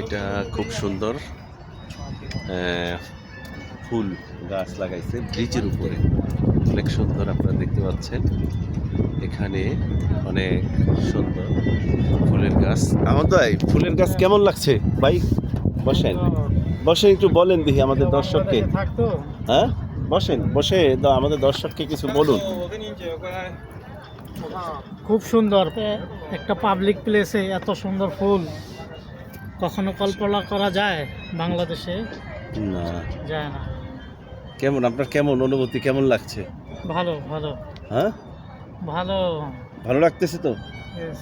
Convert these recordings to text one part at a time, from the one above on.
এটা খুব সুন্দর ফুল গাছ লাগাইছে ব্রিজের উপরে, অনেক সুন্দর। আপনারা দেখতে পাচ্ছেন এখানে অনেক সুন্দর ফুলের গাছ। আমার ভাই ফুলের গাছ কেমন লাগছে ভাই? বসেন বসেন, একটু বলেন দেখি আমাদের দর্শককে। হ্যাঁ, বসেন, বসে আমাদের দর্শককে কিছু বলুন। খুব সুন্দর একটা পাবলিক প্লেসে এত সুন্দর ফুল কখনো কল্পনা করা যায় বাংলাদেশে? না, যায় না। কেমন আপনার কেমন অনুভূতি, কেমন লাগছে? ভালো ভালো। হ্যাঁ, ভালো। ভালো লাগতেছে তো? Yes.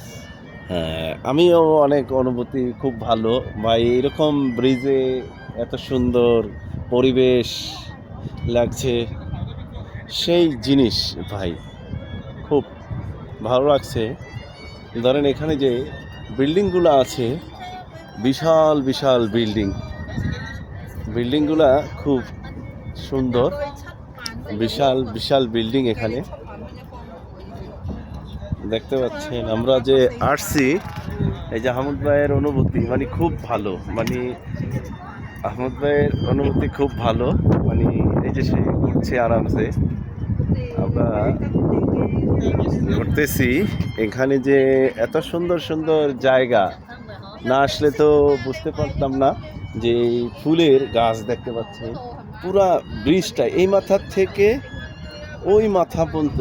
হ্যাঁ, আমিও অনেক অনুভূতি খুব ভালো ভাই। এরকম ব্রিজে এত সুন্দর পরিবেশ লাগছে, সেই জিনিস ভাই খুব ভালো লাগছে। ধরেন এখানে যে বিল্ডিংগুলো আছে, বিশাল বিশাল বিল্ডিংগুলা খুব সুন্দর, বিশাল বিশাল বিল্ডিং এখানে দেখতে পাচ্ছেন। আমরা যে আসছি, এই যে আহমদ ভাইয়ের অনুভূতি মানে খুব ভালো, মানে আহমদ ভাইয়ের অনুভূতি খুব ভালো, মানে এই যে সে ঘুরছে আরামসে, আমরা ঘুরতেছি। এখানে যে এত সুন্দর সুন্দর জায়গা, না আসলে তো বুঝতে পারতাম না যে ফুলের গাছ দেখতে পাচ্ছি। পুরা ব্রিজটা এই মাথার থেকে ওই মাথা পর্যন্ত।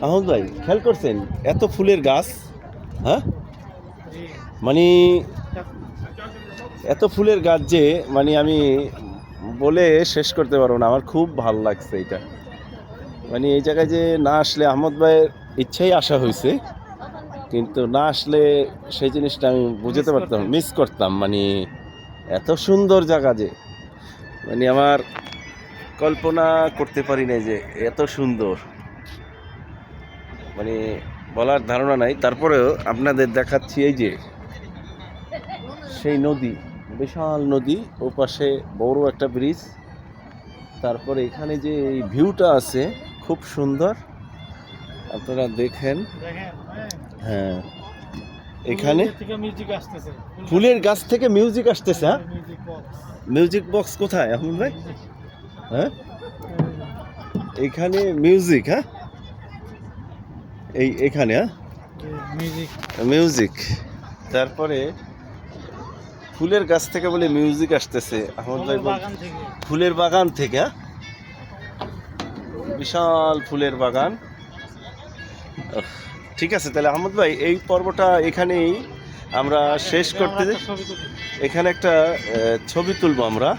আহমদ ভাই খেয়াল করছেন এত ফুলের গাছ? হ্যাঁ, মানে এত ফুলের গাছ যে মানে আমি বলে শেষ করতে পারবো না। আমার খুব ভালো লাগছে এটা, মানে এই জায়গায় যে না আসলে আহমদ ভাইয়ের ইচ্ছাই আসা হয়েছে, কিন্তু না আসলে সেই জিনিসটা আমি বুঝতে পারতাম, মিস করতাম। মানে এত সুন্দর জায়গা যে মানে আমার কল্পনা করতে পারি না যে এত সুন্দর, মানে বলার ধারণা নাই। তারপরেও আপনাদের দেখাচ্ছি এই যে সেই নদী, বিশাল নদী, ও পাশে বড় একটা ব্রিজ, তারপরে এখানে যে এই ভিউটা আছে খুব সুন্দর, আপনারা দেখেন। হ্যাঁ, এখানে ফুলের গাছ থেকে মিউজিক আসতেছে। হ্যাঁ, মিউজিক বক্স কোথায় এখন ভাই? হ্যাঁ, এখানে মিউজিক। হ্যাঁ, এখানে হ্যাঁ মিউজিক, তারপরে ফুলের গাছ থেকে বলে মিউজিক আসতেছে। আহমদ ভাই ফুলের বাগান থেকে। হ্যাঁ, বিশাল ফুলের বাগান। ঠিক আছে, তাহলে আহমদ ভাই এই পর্বটা এখানেই আমরা শেষ করতে। এখানে একটা ছবি তুলবো আমরা,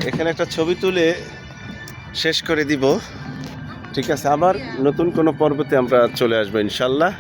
এখানে একটা ছবি তুলে শেষ করে দিব। ঠিক আছে, আবার নতুন কোনো পর্বতে আমরা চলে আসবো ইনশাল্লাহ।